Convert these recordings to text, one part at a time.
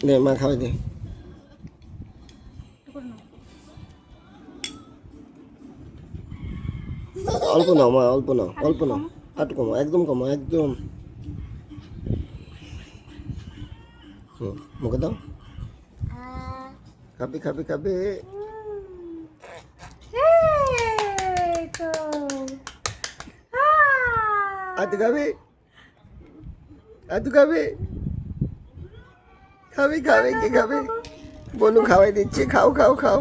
নে মা খাওয়াই দে। অল্প নাও মা, অল্প নাও, অল্প নাও, আটু কমো, একদম কমো, একদম। মুখে দাও। খাবে খাবে খাবে। আটু খাবে, আটু খাবে, খাবে খাবে, কে খাবে? বনু খাওয়াই দিচ্ছে, খাও খাও খাও।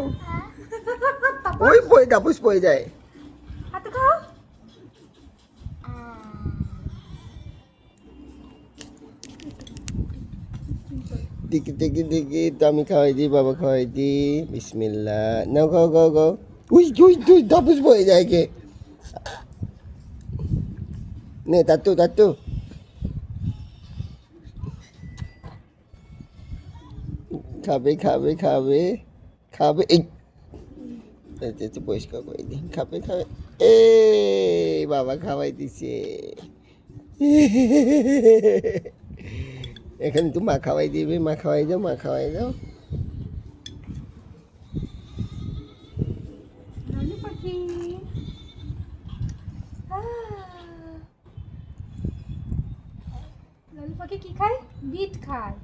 ওই পড়ে ডাপুস পড়ে যায়। দেখি দেখি দেখি, তো আমি খাওয়াই দিই, বাবা খাওয়াই দিই। বিসমিল্লাহ, নাও খাও খাও খাও। উই উই উই, ডাপুস পড়ে যায় কে? নে তাত্তু তাত্তু। খাবে খাবে খাবে খাবে। এই একটু পরিষ্কার করে দিই। খাবে খাবে। এ বাবা খাওয়াই দিছে। এখানে তো মা খাওয়াই দিবে, মা খাওয়াই দাও, মা খাওয়াই দাও। লালু পাখি লালু পাখি কি খায়? বিট খায়।